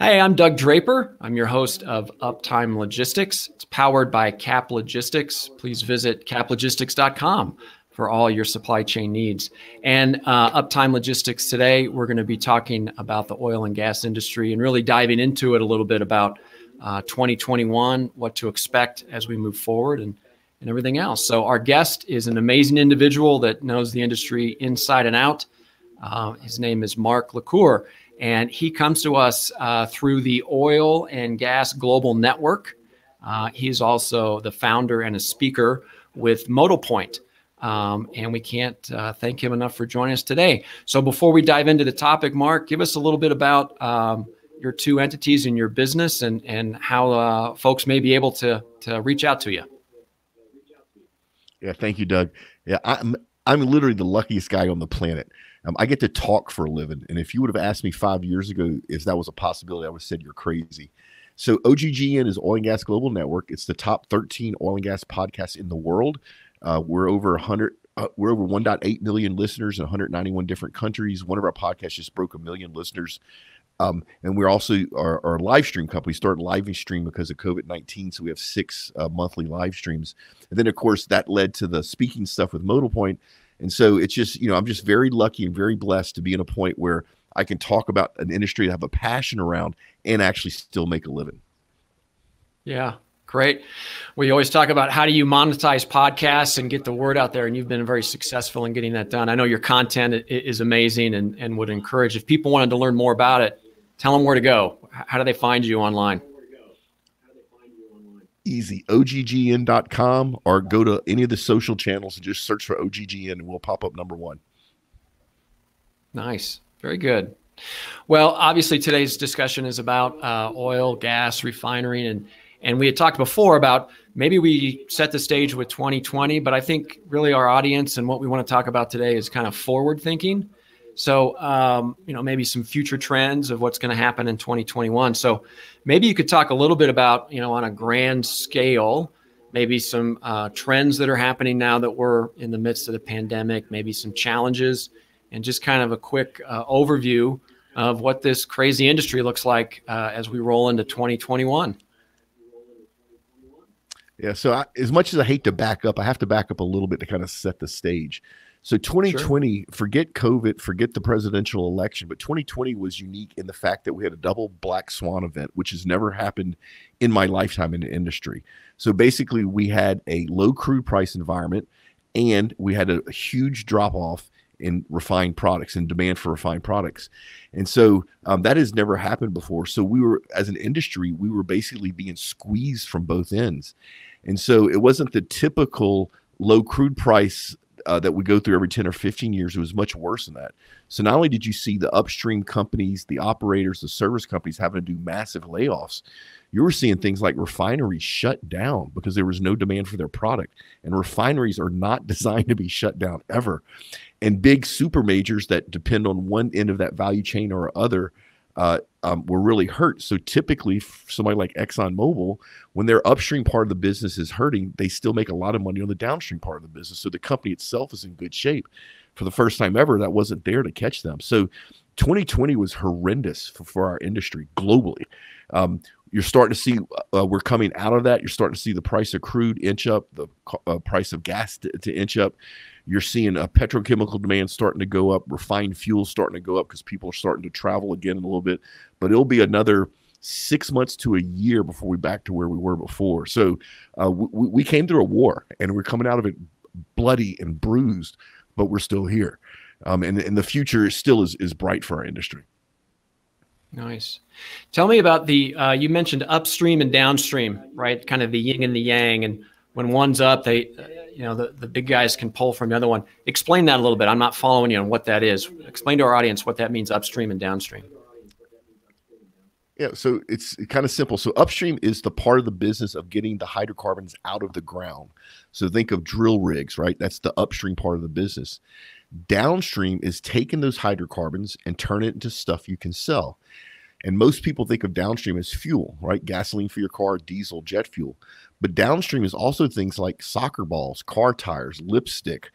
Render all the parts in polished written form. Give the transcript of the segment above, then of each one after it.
Hey, I'm Doug Draper. I'm your host of Uptime Logistics. It's powered by Cap Logistics. Please visit caplogistics.com for all your supply chain needs. And Uptime Logistics today, we're going to be talking about the oil and gas industry and really diving into it a little bit about 2021, what to expect as we move forward and everything else. So our guest is an amazing individual that knows the industry inside and out. His name is Mark LaCour. And he comes to us through the Oil and Gas Global Network. He's also the founder and a speaker with MotoPoint. And we can't thank him enough for joining us today. So before we dive into the topic, Mark, give us a little bit about your two entities in your business and how folks may be able to reach out to you. Yeah, thank you, Doug. Yeah, I'm literally the luckiest guy on the planet. I get to talk for a living. And if you would have asked me 5 years ago if that was a possibility, I would have said you're crazy. So OGGN is Oil and Gas Global Network. It's the top 13 oil and gas podcasts in the world. We're over 1.8 million listeners in 191 different countries. One of our podcasts just broke 1 million listeners. And we're also our live stream company. We started live stream because of COVID-19. So we have 6 monthly live streams. And then, of course, that led to the speaking stuff with MotoPoint. And so it's just, I'm just very lucky and very blessed to be in a point where I can talk about an industry that I have a passion around and actually still make a living. Yeah, great. We always talk about how do you monetize podcasts and get the word out there, and you've been very successful in getting that done. I know your content is amazing and would encourage, if people wanted to learn more about it, tell them where to go. How do they find you online? Easy, OGGN.com, or go to any of the social channels and just search for OGGN and we'll pop up #1. Nice. Very good. Well, obviously today's discussion is about oil, gas, refinery, and we had talked before about maybe we set the stage with 2020, but I think really our audience and what we want to talk about today is kind of forward thinking. So, maybe some future trends of what's going to happen in 2021. So maybe you could talk a little bit about, on a grand scale, maybe some trends that are happening now that we're in the midst of the pandemic, maybe some challenges, and just kind of a quick overview of what this crazy industry looks like as we roll into 2021. Yeah. So as much as I hate to back up, I have to back up a little bit to kind of set the stage. So 2020, sure. Forget COVID, forget the presidential election, but 2020 was unique in the fact that we had a double black swan event, which has never happened in my lifetime in the industry. So basically we had a low crude price environment and we had a huge drop off in refined products and demand for refined products. And so that has never happened before. So we were, as an industry, we were basically being squeezed from both ends. And so it wasn't the typical low crude price that we go through every 10 or 15 years. It was much worse than that. So not only did you see the upstream companies, the operators, the service companies having to do massive layoffs, you were seeing things like refineries shut down because there was no demand for their product. And refineries are not designed to be shut down ever. And big super majors that depend on one end of that value chain or other were really hurt. So typically somebody like ExxonMobil, when their upstream part of the business is hurting, they still make a lot of money on the downstream part of the business. So the company itself is in good shape. For the first time ever, that wasn't there to catch them. So 2020 was horrendous for our industry globally. You're starting to see we're coming out of that. You're starting to see the price of crude inch up, the price of gas to inch up. You're seeing petrochemical demand starting to go up, refined fuel starting to go up because people are starting to travel again a little bit. But it'll be another 6 months to a year before we're back to where we were before. So we came through a war and we're coming out of it bloody and bruised, but we're still here. And the future still is bright for our industry. Nice. Tell me about the, you mentioned upstream and downstream, right? Kind of the yin and the yang. And when one's up, they, the big guys can pull from the other one. Explain that a little bit. I'm not following you on what that is. Explain to our audience what that means, upstream and downstream. Yeah, so it's kind of simple. So upstream is the part of the business of getting the hydrocarbons out of the ground. So think of drill rigs, right? That's the upstream part of the business. Downstream is taking those hydrocarbons and turn it into stuff you can sell. And most people think of downstream as fuel, right? Gasoline for your car, diesel, jet fuel. But downstream is also things like soccer balls, car tires, lipstick,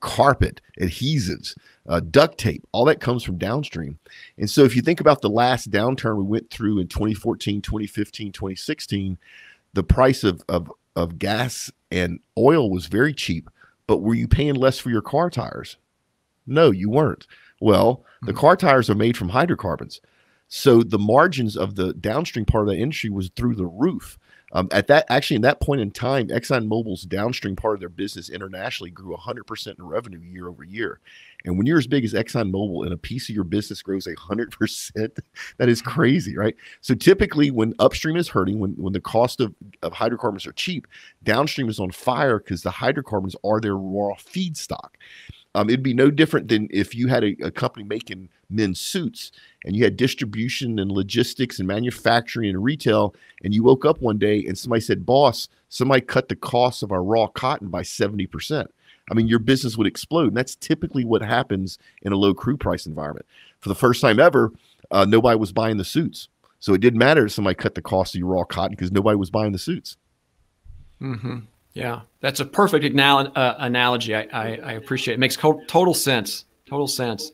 carpet, adhesives, duct tape, all that comes from downstream. And so if you think about the last downturn we went through in 2014, 2015, 2016, the price of gas and oil was very cheap, but were you paying less for your car tires? No, you weren't. Well, the car tires are made from hydrocarbons. So the margins of the downstream part of the industry was through the roof. In that point in time, ExxonMobil's downstream part of their business internationally grew 100% in revenue year over year. And when you're as big as ExxonMobil and a piece of your business grows 100%, that is crazy, right? So typically when upstream is hurting, when the cost of hydrocarbons are cheap, downstream is on fire because the hydrocarbons are their raw feedstock. It'd be no different than if you had a company making men's suits and you had distribution and logistics and manufacturing and retail, and you woke up one day and somebody said, boss, somebody cut the cost of our raw cotton by 70%. I mean, your business would explode. And that's typically what happens in a low crude price environment. For the first time ever, nobody was buying the suits. So it didn't matter if somebody cut the cost of your raw cotton because nobody was buying the suits. Mm-hmm. Yeah, that's a perfect analogy. I appreciate it. It makes total sense. Total sense.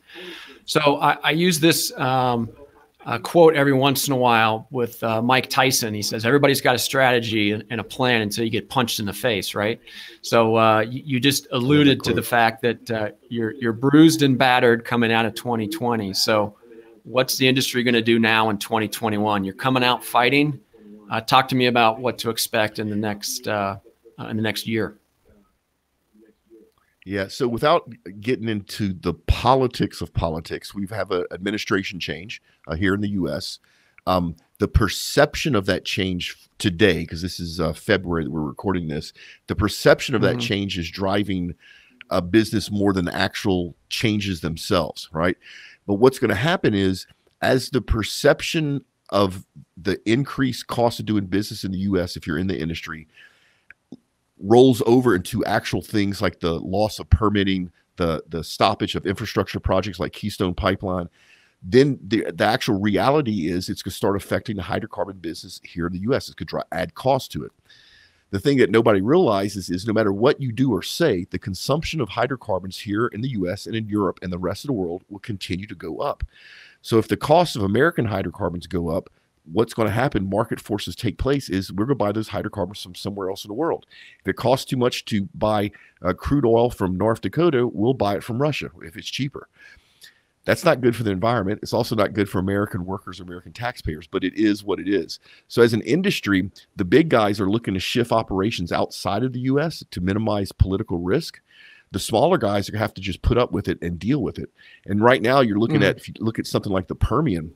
So I use this quote every once in a while with Mike Tyson. He says, everybody's got a strategy and a plan until you get punched in the face, right? So you just alluded to the fact that you're bruised and battered coming out of 2020. So what's the industry going to do now in 2021? You're coming out fighting. Talk to me about what to expect in the next year. Yeah. So without getting into the politics of politics, we have an administration change here in the U.S. The perception of that change today, because this is February that we're recording this, the perception of that change is driving a business more than the actual changes themselves, right? But what's going to happen is as the perception of the increased cost of doing business in the U.S., if you're in the industry, rolls over into actual things like the loss of permitting, the stoppage of infrastructure projects like Keystone Pipeline, then the actual reality is it's going to start affecting the hydrocarbon business here in the U.S. It could add cost to it. The thing that nobody realizes is no matter what you do or say, the consumption of hydrocarbons here in the U.S. and in Europe and the rest of the world will continue to go up. So if the cost of American hydrocarbons go up, what's going to happen, market forces take place, is we're going to buy those hydrocarbons from somewhere else in the world. If it costs too much to buy crude oil from North Dakota, we'll buy it from Russia if it's cheaper. That's not good for the environment. It's also not good for American workers, American taxpayers, but it is what it is. So as an industry, the big guys are looking to shift operations outside of the U.S. to minimize political risk. The smaller guys are going to have to just put up with it and deal with it. And right now you're looking at, if you look at something like the Permian,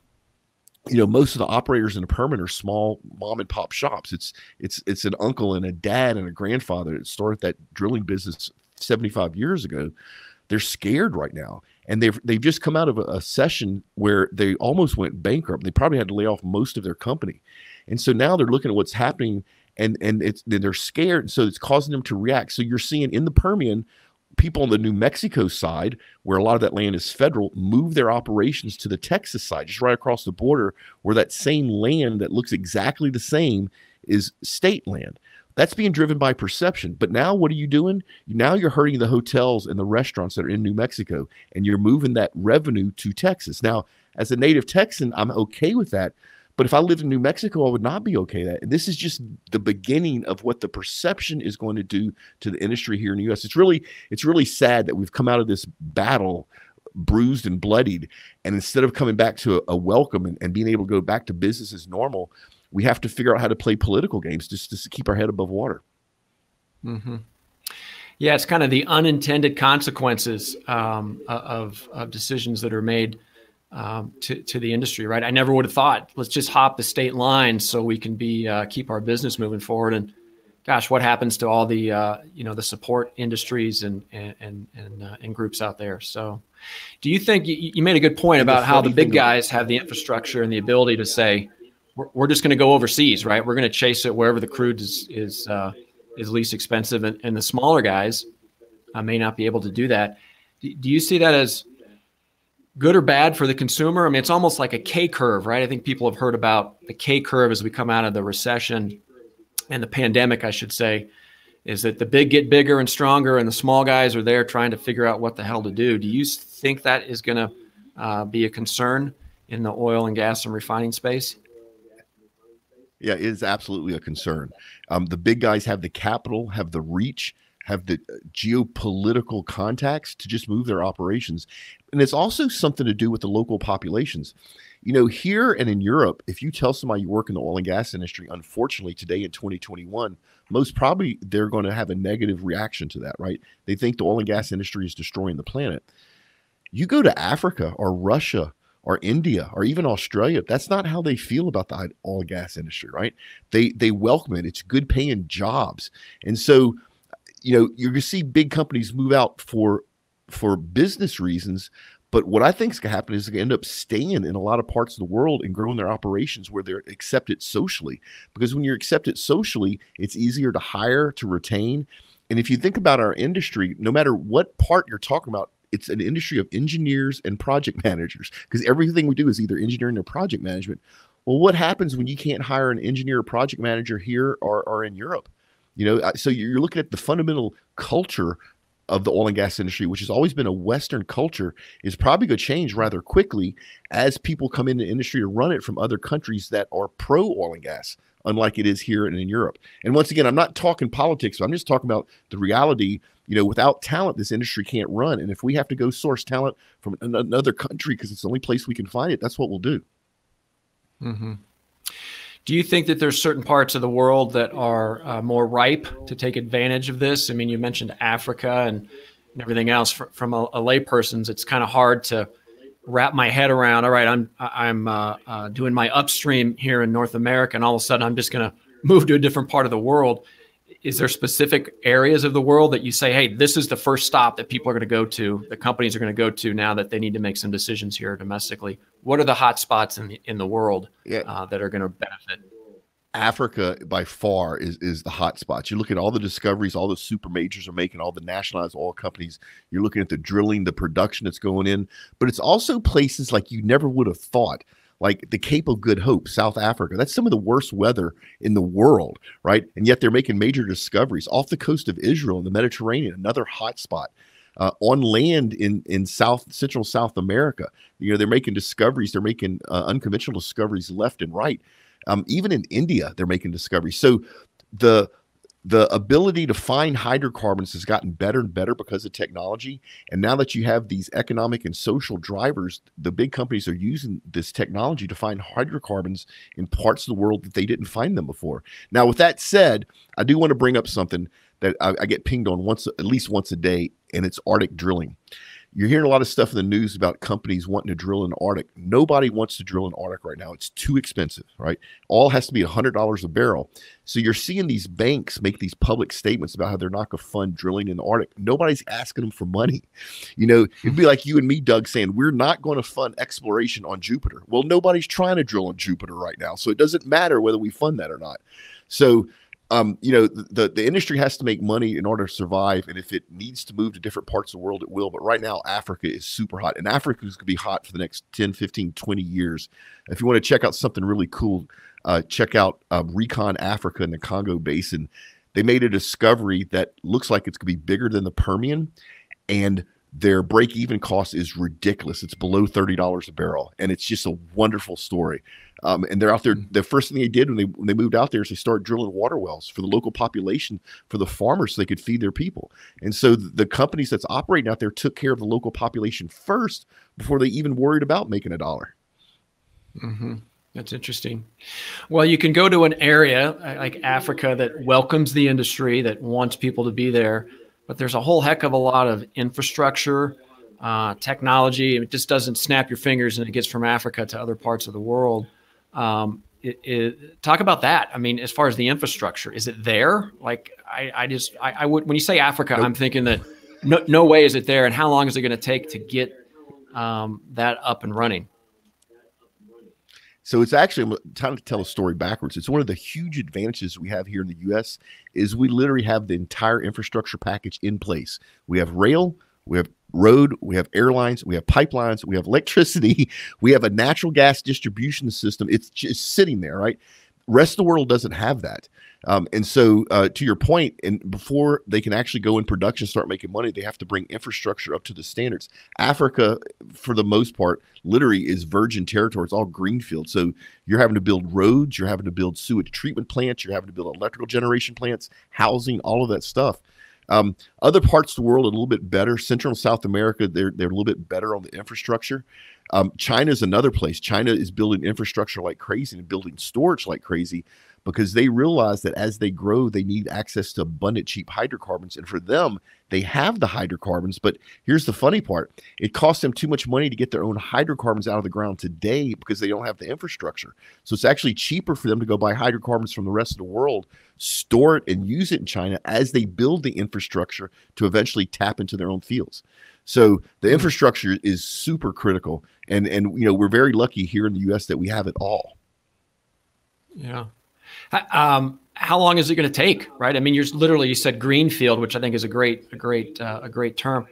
you know, most of the operators in the Permian are small mom and pop shops. It's an uncle and a dad and a grandfather that started that drilling business 75 years ago. They're scared right now. And they've just come out of a session where they almost went bankrupt. They probably had to lay off most of their company. And so now they're looking at what's happening and they're scared. So it's causing them to react. So you're seeing in the Permian, people on the New Mexico side, where a lot of that land is federal, move their operations to the Texas side, just right across the border, where that same land that looks exactly the same is state land. That's being driven by perception. But now what are you doing? Now you're hurting the hotels and the restaurants that are in New Mexico, and you're moving that revenue to Texas. Now, as a native Texan, I'm okay with that. But if I lived in New Mexico, I would not be okay with that. And this is just the beginning of what the perception is going to do to the industry here in the U.S. It's really sad that we've come out of this battle bruised and bloodied. And instead of coming back to a welcome and being able to go back to business as normal, we have to figure out how to play political games just to keep our head above water. Mm-hmm. Yeah, it's kind of the unintended consequences of decisions that are made to the industry, right? I never would have thought, let's just hop the state line so we can keep our business moving forward. And gosh, what happens to all the the support industries and groups out there? So, do you think you made a good point about how the big guys have the infrastructure and the ability to say, we're just going to go overseas, right? We're going to chase it wherever the crude is least expensive, and the smaller guys may not be able to do that. Do you see that as good or bad for the consumer? I mean, it's almost like a K curve, right? I think people have heard about the K curve as we come out of the recession and the pandemic, I should say. is that the big get bigger and stronger, and the small guys are there trying to figure out what the hell to do. Do you think that is going to be a concern in the oil and gas and refining space? Yeah, it is absolutely a concern. The big guys have the capital, have the reach, have the geopolitical contacts to just move their operations. And it's also something to do with the local populations. You know, here and in Europe, if you tell somebody you work in the oil and gas industry, unfortunately, today in 2021, most probably they're going to have a negative reaction to that, right? They think the oil and gas industry is destroying the planet. You go to Africa or Russia or India or even Australia, that's not how they feel about the oil and gas industry, right? They welcome it. It's good paying jobs. And so, you know, you're going to see big companies move out for business reasons. But what I think is going to happen is they're going to end up staying in a lot of parts of the world and growing their operations where they're accepted socially. Because when you're accepted socially, it's easier to hire, to retain. And if you think about our industry, no matter what part you're talking about, it's an industry of engineers and project managers, because everything we do is either engineering or project management. Well, what happens when you can't hire an engineer or project manager here or in Europe? You know, so you're looking at the fundamental culture of the oil and gas industry, which has always been a Western culture, is probably going to change rather quickly as people come into the industry to run it from other countries that are pro oil and gas, unlike it is here and in Europe. And once again, I'm not talking politics, but I'm just talking about the reality. You know, without talent, this industry can't run. And if we have to go source talent from another country because it's the only place we can find it, that's what we'll do. Mm-hmm. Do you think that there's certain parts of the world that are more ripe to take advantage of this? I mean, you mentioned Africa and everything else. From a layperson's, it's kind of hard to wrap my head around. All right, I'm doing my upstream here in North America, and all of a sudden I'm just going to move to a different part of the world. Is there specific areas of the world that you say, hey, this is the first stop that people are going to go to, the companies are going to go to now that they need to make some decisions here domestically? What are the hot spots in the world that are going to benefit? Africa by far is the hot spot. You look at all the discoveries, all the super majors are making, all the nationalized oil companies. You're looking at the drilling, the production that's going in, but it's also places like you never would have thought, like the Cape of Good Hope, South Africa. That's some of the worst weather in the world, right? And yet they're making major discoveries off the coast of Israel in the Mediterranean, another hot spot. On land in Central South America, you know, they're making discoveries. They're making unconventional discoveries left and right. Even in India, they're making discoveries. So the ability to find hydrocarbons has gotten better and better because of technology. And now that you have these economic and social drivers, the big companies are using this technology to find hydrocarbons in parts of the world that they didn't find them before. Now, with that said, I do want to bring up something that I get pinged on at least once a day, and it's Arctic drilling. You're hearing a lot of stuff in the news about companies wanting to drill in the Arctic. Nobody wants to drill in Arctic right now. It's too expensive, right? All has to be $100 a barrel. So you're seeing these banks make these public statements about how they're not going to fund drilling in the Arctic. Nobody's asking them for money. You know, it'd be like you and me, Doug, saying we're not going to fund exploration on Jupiter. Well, nobody's trying to drill on Jupiter right now. So it doesn't matter whether we fund that or not. So you know, the industry has to make money in order to survive. And if it needs to move to different parts of the world, it will. But right now, Africa is super hot. And Africa is going to be hot for the next 10, 15, 20 years. If you want to check out something really cool, check out Recon Africa in the Congo basin. They made a discovery that looks like it's going to be bigger than the Permian. And their break-even cost is ridiculous. It's below $30 a barrel. And it's just a wonderful story. And they're out there. The first thing they did when they moved out there is they started drilling water wells for the local population, for the farmers, so they could feed their people. And so the companies that's operating out there took care of the local population first before they even worried about making a dollar. Mm-hmm. That's interesting. Well, you can go to an area like Africa that welcomes the industry, that wants people to be there, but there's a whole heck of a lot of infrastructure, technology. It just doesn't snap your fingers and it gets from Africa to other parts of the world. Talk about that. I mean, as far as the infrastructure, is it there? Like I would, when you say Africa, nope. I'm thinking that no way is it there. And how long is it going to take to get that up and running? So it's actually time to tell a story backwards. It's one of the huge advantages we have here in the U.S. is we literally have the entire infrastructure package in place. We have rail, we have road, we have airlines, we have pipelines, we have electricity, we have a natural gas distribution system. It's just sitting there, right? Rest of the world doesn't have that. And so to your point, and before they can actually go in production, start making money, they have to bring infrastructure up to the standards. Africa, for the most part, literally is virgin territory. It's all greenfield. So you're having to build roads, you're having to build sewage treatment plants, you're having to build electrical generation plants, housing, all of that stuff. Other parts of the world are a little bit better. Central and South America, they're a little bit better on the infrastructure. China is another place. China is building infrastructure like crazy and building storage like crazy because they realize that as they grow, they need access to abundant, cheap hydrocarbons. And for them, they have the hydrocarbons. But here's the funny part. It costs them too much money to get their own hydrocarbons out of the ground today because they don't have the infrastructure. So it's actually cheaper for them to go buy hydrocarbons from the rest of the world, store it, and use it in China as they build the infrastructure to eventually tap into their own fields. So the infrastructure is super critical. And you know, we're very lucky here in the U.S. that we have it all. Yeah. How long is it going to take, right? I mean, you said greenfield, which I think is a great term.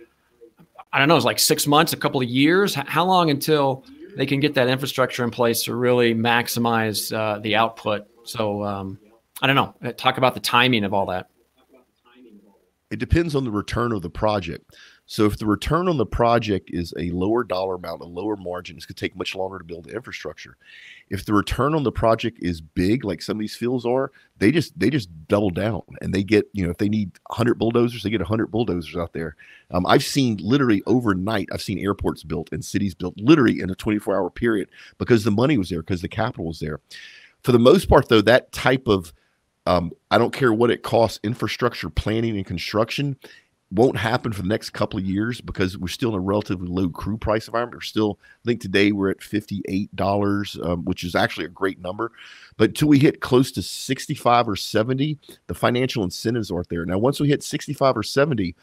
I don't know, it's like 6 months, a couple of years. How long until they can get that infrastructure in place to really maximize the output? So I don't know. Talk about the timing of all that. It depends on the return of the project. So if the return on the project is a lower dollar amount, a lower margin, it's going to take much longer to build the infrastructure. If the return on the project is big, like some of these fields are, they just double down and they get, you know, if they need 100 bulldozers, they get 100 bulldozers out there. I've seen literally overnight, I've seen airports built and cities built literally in a 24-hour period because the money was there, because the capital was there. For the most part, though, that type of, I don't care what it costs, infrastructure planning and construction won't happen for the next couple of years because we're still in a relatively low crude price environment. We're still, I think today we're at $58, which is actually a great number. But until we hit close to 65 or 70, the financial incentives aren't there. Now, once we hit 65 or 70,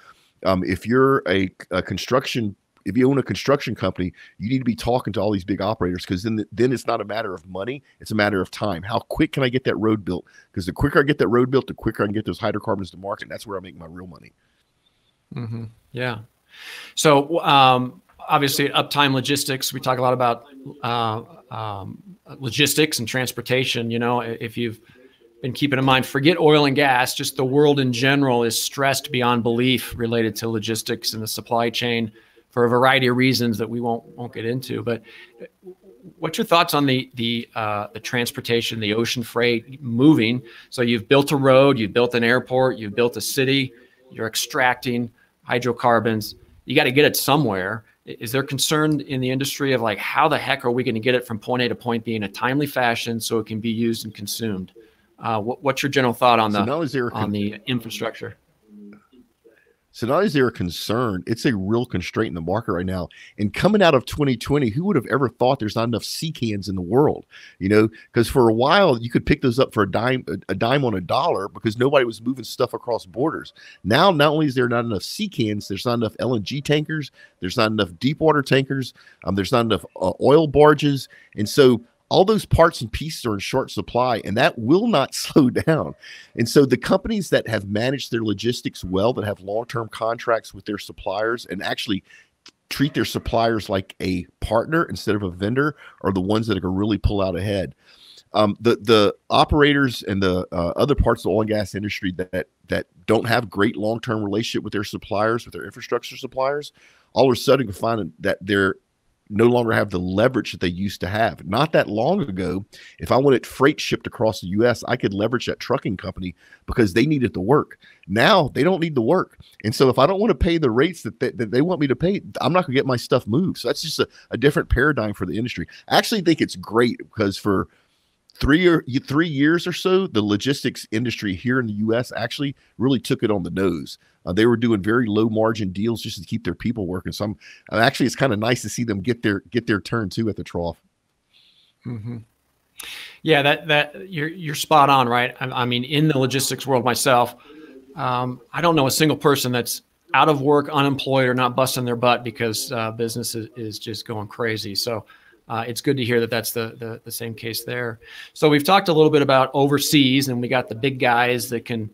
if you're a construction, if you own a construction company, you need to be talking to all these big operators because then it's not a matter of money. It's a matter of time. How quick can I get that road built? Because the quicker I get that road built, the quicker I can get those hydrocarbons to market. And that's where I make my real money. Mm-hmm. Yeah. So obviously at Uptime Logistics, we talk a lot about logistics and transportation. You know, if you've been keeping in mind, forget oil and gas, just the world in general is stressed beyond belief related to logistics and the supply chain for a variety of reasons that we won't get into. But what's your thoughts on the transportation, the ocean freight moving? So you've built a road, you've built an airport, you've built a city, you're extracting hydrocarbons. You got to get it somewhere. Is there concern in the industry of like, how the heck are we going to get it from point A to point B in a timely fashion so it can be used and consumed? What's your general thought on the infrastructure? So not only is there a concern, it's a real constraint in the market right now. And coming out of 2020, who would have ever thought there's not enough sea cans in the world? You know, because for a while you could pick those up for a dime on a dollar because nobody was moving stuff across borders. Now, not only is there not enough sea cans, there's not enough LNG tankers, there's not enough deep water tankers, there's not enough oil barges, and so all those parts and pieces are in short supply, and that will not slow down. And so the companies that have managed their logistics well, that have long-term contracts with their suppliers and actually treat their suppliers like a partner instead of a vendor, are the ones that can really pull out ahead. The operators and the other parts of the oil and gas industry that don't have great long-term relationship with their suppliers, with their infrastructure suppliers, all of a sudden can find that they're no longer have the leverage that they used to have. Not that long ago, if I wanted freight shipped across the U.S., I could leverage that trucking company because they needed the work. Now they don't need the work. And so if I don't want to pay the rates that they want me to pay, I'm not going to get my stuff moved. So that's just a different paradigm for the industry. I actually think it's great because for 3 years or so, the logistics industry here in the U.S. actually really took it on the nose. They were doing very low margin deals just to keep their people working. So actually, it's kind of nice to see them get their turn too at the trough. Mm-hmm. Yeah, that you're spot on, right? I mean, in the logistics world myself, I don't know a single person that's out of work, unemployed, or not busting their butt because business is just going crazy. So it's good to hear that that's the same case there. So we've talked a little bit about overseas, and we got the big guys that can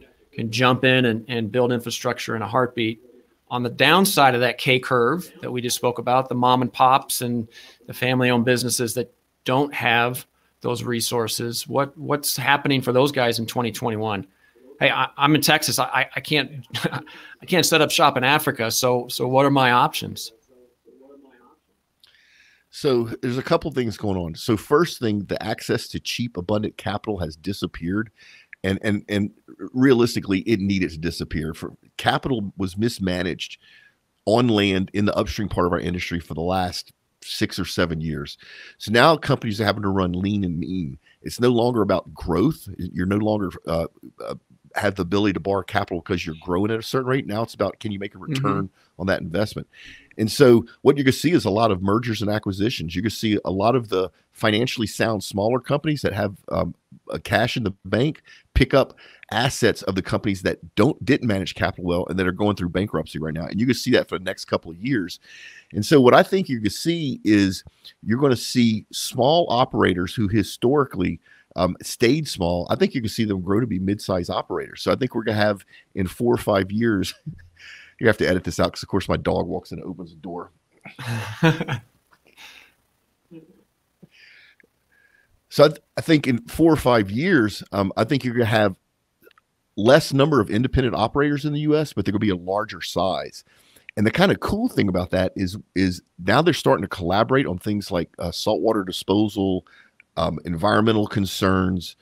jump in and build infrastructure in a heartbeat. On the downside of that K curve that we just spoke about, the mom and pops and the family-owned businesses that don't have those resources? What's happening for those guys in 2021? Hey, I'm in Texas. I can't I can't set up shop in Africa. So what are my options? So there's a couple things going on. So first thing, the access to cheap, abundant capital has disappeared. And realistically, it needed to disappear. For capital was mismanaged on land in the upstream part of our industry for the last 6 or 7 years. So now companies are having to run lean and mean. It's no longer about growth. You're no longer have the ability to borrow capital because you're growing at a certain rate. Now it's about, can you make a return on that investment? And so what you're going to see is a lot of mergers and acquisitions. You're going to see a lot of the financially sound smaller companies that have a cash in the bank pick up assets of the companies that didn't manage capital well and that are going through bankruptcy right now. And you can see that for the next couple of years. And so what I think you're going to see is you're going to see small operators who historically stayed small. I think you can see them grow to be mid-size operators. So I think we're going to have in 4 or 5 years, you have to edit this out because of course my dog walks in and opens the door. So I think in 4 or 5 years, I think you're going to have less number of independent operators in the U.S., but they're going to be a larger size. And the kind of cool thing about that is now they're starting to collaborate on things like saltwater disposal, environmental concerns.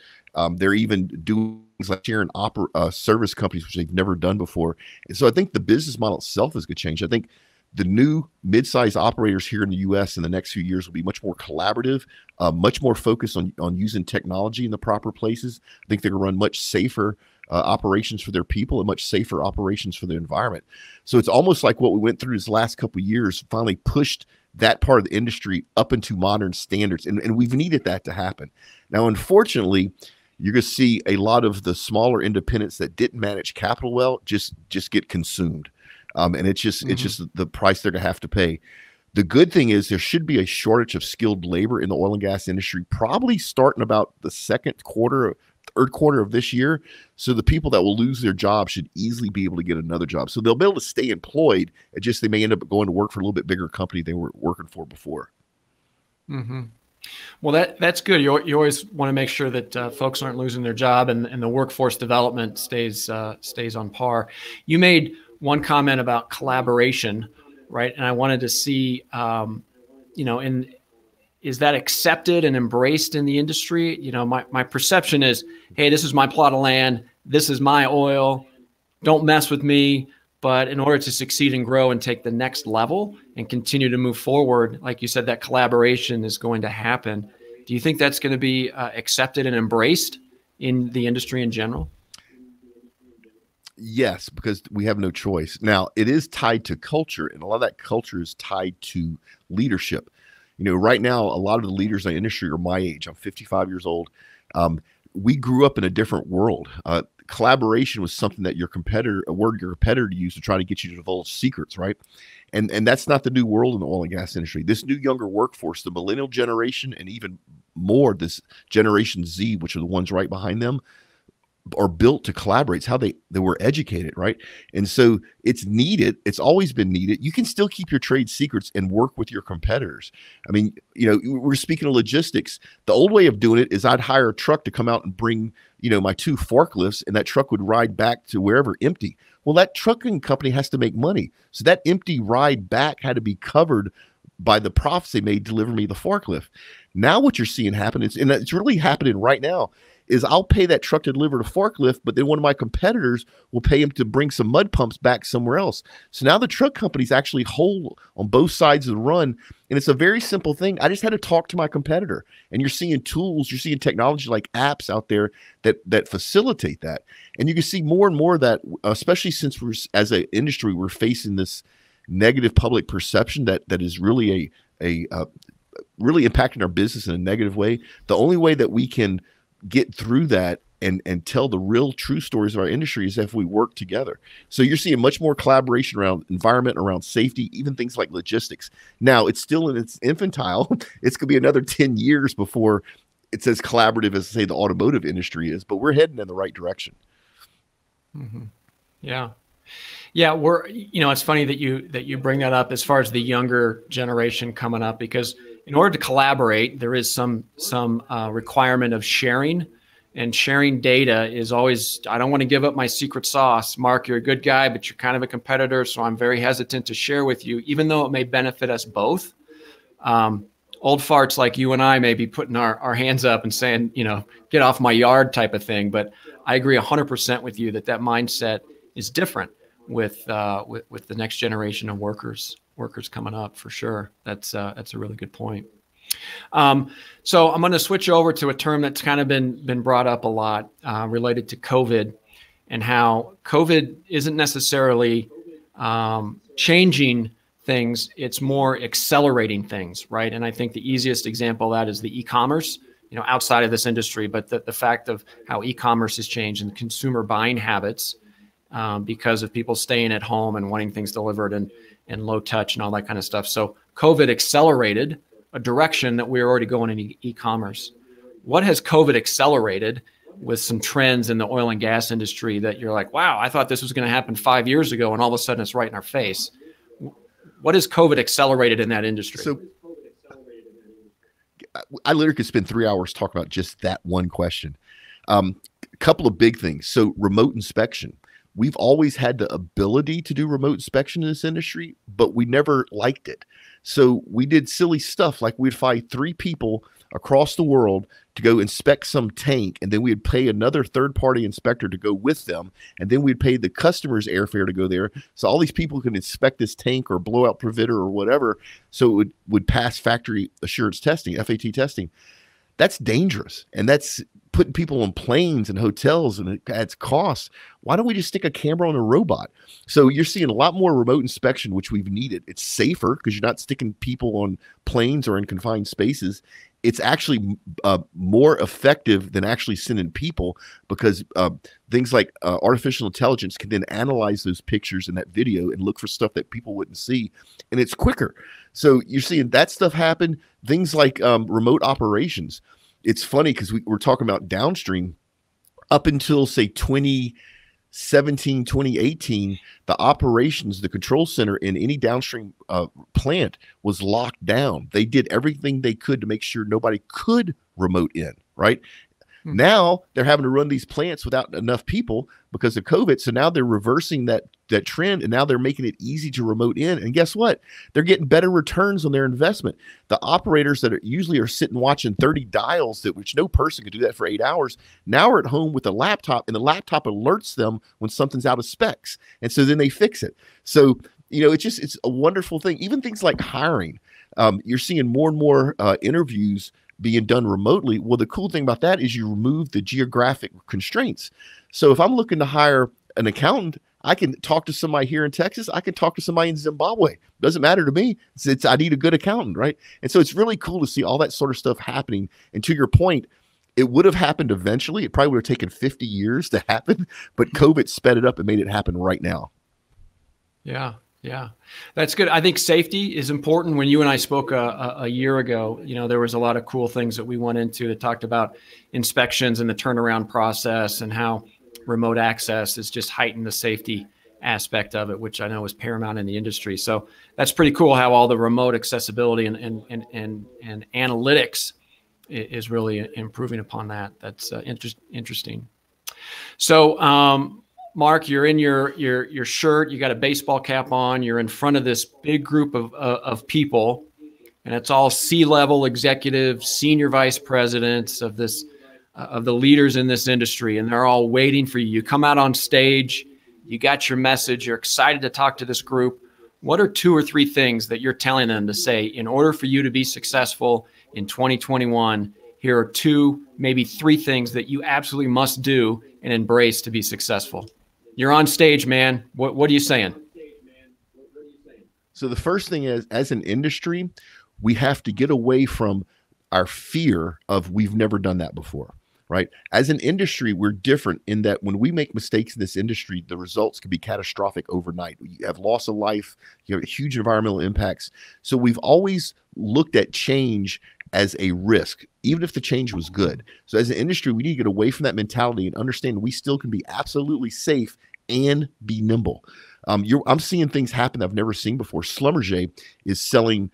They're even doing things like sharing service companies, which they've never done before. And so I think the business model itself is going to change. I think the new mid-sized operators here in the U.S. in the next few years will be much more collaborative, much more focused on using technology in the proper places. I think they're going to run much safer operations for their people and much safer operations for the environment. So it's almost like what we went through this last couple of years finally pushed that part of the industry up into modern standards. And we've needed that to happen. Now, unfortunately, you're going to see a lot of the smaller independents that didn't manage capital well just get consumed. And it's just the price they're going to have to pay. The good thing is there should be a shortage of skilled labor in the oil and gas industry, probably starting about the third quarter of this year. So the people that will lose their job should easily be able to get another job. So they'll be able to stay employed. It just, they may end up going to work for a little bit bigger company they were working for before. Well, that's good. You always want to make sure that folks aren't losing their job and the workforce development stays on par. You made one comment about collaboration, right? And I wanted to see, is that accepted and embraced in the industry? You know, my perception is, hey, this is my plot of land. This is my oil. Don't mess with me. But in order to succeed and grow and take the next level and continue to move forward, like you said, that collaboration is going to happen. Do you think that's going to be accepted and embraced in the industry in general? Yes, because we have no choice. Now, it is tied to culture, and a lot of that culture is tied to leadership. You know, right now, a lot of the leaders in the industry are my age. I'm 55 years old. We grew up in a different world. Collaboration was something that a word your competitor used to try to get you to divulge secrets, right? And that's not the new world in the oil and gas industry. This new younger workforce, the millennial generation, and even more, this Generation Z, which are the ones right behind them, are built to collaborate. It's how they were educated, right? And so it's needed. It's always been needed. You can still keep your trade secrets and work with your competitors. I mean, you know, we're speaking of logistics. The old way of doing it is I'd hire a truck to come out and bring, you know, my 2 forklifts, and that truck would ride back to wherever empty. Well, that trucking company has to make money. So that empty ride back had to be covered by the profits they made delivering me the forklift. Now what you're seeing happen, and it's really happening right now, is I'll pay that truck to deliver the forklift, but then one of my competitors will pay him to bring some mud pumps back somewhere else. So now the truck company's actually whole on both sides of the run. And it's a very simple thing. I just had to talk to my competitor. And you're seeing tools, you're seeing technology like apps out there that facilitate that. And you can see more and more of that, especially since as an industry, we're facing this negative public perception that is really really impacting our business in a negative way. The only way that we can get through that and tell the real true stories of our industry is if we work together. So you're seeing much more collaboration around environment, around safety, even things like logistics. Now, it's still in its infantile. It's going to be another 10 years before it's as collaborative as, say, the automotive industry is, but we're heading in the right direction. Yeah. Yeah, it's funny that you bring that up as far as the younger generation coming up, because in order to collaborate, there is some requirement of sharing, and sharing data is always, I don't want to give up my secret sauce. Mark, you're a good guy, but you're kind of a competitor, so I'm very hesitant to share with you, even though it may benefit us both. Old farts like you and I may be putting our hands up and saying, get off my yard type of thing. But I agree 100% with you that mindset is different with the next generation of workers coming up, for sure. That's a really good point. So I'm going to switch over to a term that's kind of been brought up a lot related to COVID, and how COVID isn't necessarily changing things, it's more accelerating things, right? And I think the easiest example of that is the e-commerce, outside of this industry, but the fact of how e-commerce has changed and consumer buying habits because of people staying at home and wanting things delivered and low touch and all that kind of stuff. So COVID accelerated a direction that we were already going in e-commerce. What has COVID accelerated with some trends in the oil and gas industry that you're like, wow, I thought this was going to happen 5 years ago, and all of a sudden it's right in our face? What has COVID accelerated in that industry? So I literally could spend 3 hours talking about just that one question. A couple of big things. So remote inspection. We've always had the ability to do remote inspection in this industry, but we never liked it. So we did silly stuff like we'd fly 3 people across the world to go inspect some tank, and then we'd pay another third-party inspector to go with them, and then we'd pay the customer's airfare to go there, so all these people could inspect this tank or blowout preventer or whatever, so it would pass factory assurance testing, FAT testing. That's dangerous, and that's putting people on planes and hotels, and it adds costs. Why don't we just stick a camera on a robot? So you're seeing a lot more remote inspection, which we've needed. It's safer because you're not sticking people on planes or in confined spaces. It's actually more effective than actually sending people, because things like artificial intelligence can then analyze those pictures and that video and look for stuff that people wouldn't see, and it's quicker. So you're seeing that stuff happen. Things like remote operations. It's funny because we're talking about downstream. Up until, say, 2017, 2018, the operations, the control center in any downstream plant was locked down. They did everything they could to make sure nobody could remote in, right? Mm-hmm. Now they're having to run these plants without enough people because of COVID. So now they're reversing that trend, and now they're making it easy to remote in. And guess what? They're getting better returns on their investment. The operators that usually are sitting watching 30 dials, which no person could do that for 8 hours, now are at home with a laptop, and the laptop alerts them when something's out of specs. And so then they fix it. So, it's a wonderful thing. Even things like hiring. You're seeing more and more interviews being done remotely. Well, the cool thing about that is you remove the geographic constraints. So if I'm looking to hire an accountant, I can talk to somebody here in Texas. I can talk to somebody in Zimbabwe. Doesn't matter to me. I need a good accountant, right? And so it's really cool to see all that sort of stuff happening. And to your point, it would have happened eventually. It probably would have taken 50 years to happen, but COVID sped it up and made it happen right now. Yeah. Yeah, that's good. I think safety is important. When you and I spoke a year ago, there was a lot of cool things that we went into that talked about inspections and the turnaround process, and how remote access has just heightened the safety aspect of it, which I know is paramount in the industry. So that's pretty cool how all the remote accessibility and analytics is really improving upon that. That's interesting. So, Mark, you're in your shirt, you got a baseball cap on, you're in front of this big group of people, and it's all C-level executives, senior vice presidents of the leaders in this industry, and they're all waiting for you. You come out on stage, you got your message, you're excited to talk to this group. What are 2 or 3 things that you're telling them to say in order for you to be successful in 2021? Here are 2, maybe 3 things that you absolutely must do and embrace to be successful. You're on stage, man. What are you saying? So the first thing is, as an industry, we have to get away from our fear of we've never done that before, right? As an industry, we're different in that when we make mistakes in this industry, the results can be catastrophic overnight. You have loss of life, you have huge environmental impacts. So we've always looked at change as a risk, even if the change was good. So as an industry, we need to get away from that mentality and understand we still can be absolutely safe and be nimble. I'm seeing things happen that I've never seen before. Schlumberger is selling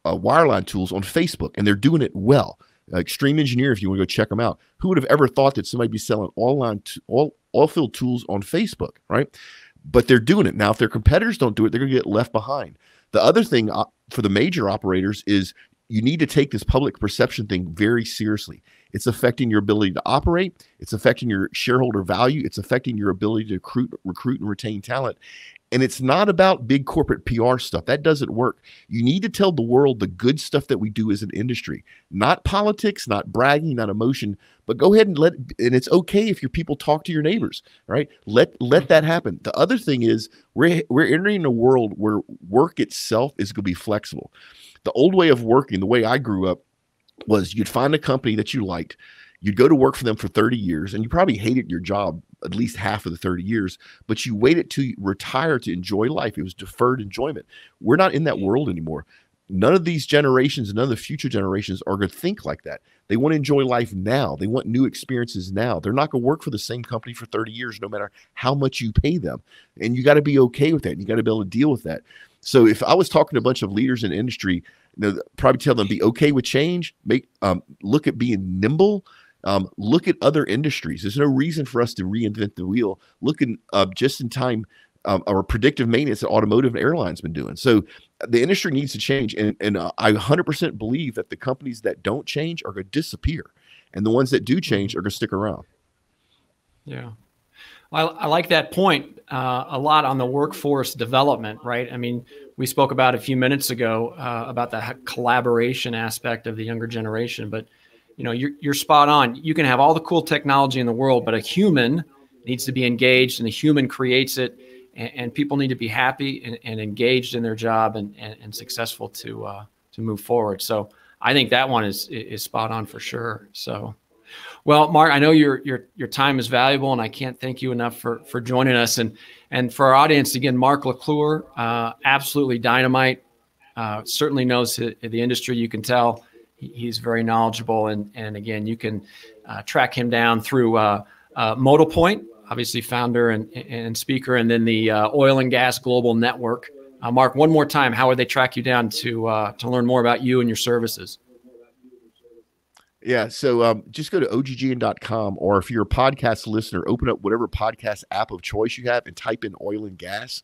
wireline tools on Facebook, and they're doing it well. Extreme Engineer, if you want to go check them out. Who would have ever thought that somebody be selling oil field tools on Facebook, right? But they're doing it. Now, if their competitors don't do it, they're going to get left behind. The other thing for the major operators is you need to take this public perception thing very seriously. It's affecting your ability to operate. It's affecting your shareholder value. It's affecting your ability to recruit and retain talent. And it's not about big corporate PR stuff. That doesn't work. You need to tell the world the good stuff that we do as an industry, not politics, not bragging, not emotion, but go ahead and and it's okay if your people talk to your neighbors, right? Let that happen. The other thing is we're entering a world where work itself is going to be flexible. The old way of working, the way I grew up, was you'd find a company that you liked. You'd go to work for them for 30 years, and you probably hated your job at least half of the 30 years, but you waited to retire to enjoy life. It was deferred enjoyment. We're not in that world anymore. None of these generations, none of the future generations are going to think like that. They want to enjoy life now. They want new experiences now. They're not going to work for the same company for 30 years, no matter how much you pay them. And you got to be okay with that. You got to be able to deal with that. So if I was talking to a bunch of leaders in industry, probably tell them be okay with change, look at being nimble. Look at other industries. There's no reason for us to reinvent the wheel. Look at just-in-time or predictive maintenance that automotive and airlines been doing. So the industry needs to change, and I 100% believe that the companies that don't change are going to disappear, and the ones that do change are going to stick around. Yeah, I like that point a lot on the workforce development, right? I mean, we spoke about a few minutes ago about the collaboration aspect of the younger generation, but you know, you're spot on. You can have all the cool technology in the world, but a human needs to be engaged, and the human creates it. And people need to be happy and engaged in their job and successful to move forward. So I think that one is spot on for sure. So, well, Mark, I know your time is valuable, and I can't thank you enough for joining us. And for our audience, again, Mark LaCour, absolutely dynamite. Certainly knows the industry. You can tell. He's very knowledgeable, and again, you can track him down through Modal Point, obviously founder and speaker, and then the Oil and Gas Global Network. Mark, one more time, how would they track you down to learn more about you and your services? Yeah, so just go to OGGN.com, or if you're a podcast listener, open up whatever podcast app of choice you have and type in oil and gas.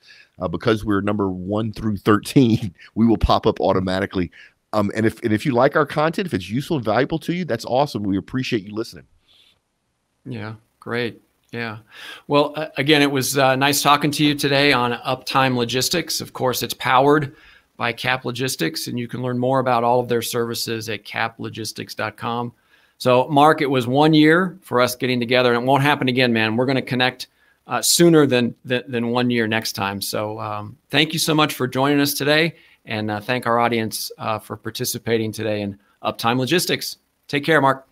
Because we're number 1 through 13, we will pop up automatically. And if you like our content, if it's useful and valuable to you, that's awesome. We appreciate you listening. Yeah, great. Yeah. Well, again, it was nice talking to you today on Uptime Logistics. Of course, it's powered by Cap Logistics, and you can learn more about all of their services at caplogistics.com. So, Mark, it was 1 year for us getting together, and it won't happen again, man. We're going to connect sooner than 1 year next time. So thank you so much for joining us today. And thank our audience for participating today in Uptime Logistics. Take care, Mark.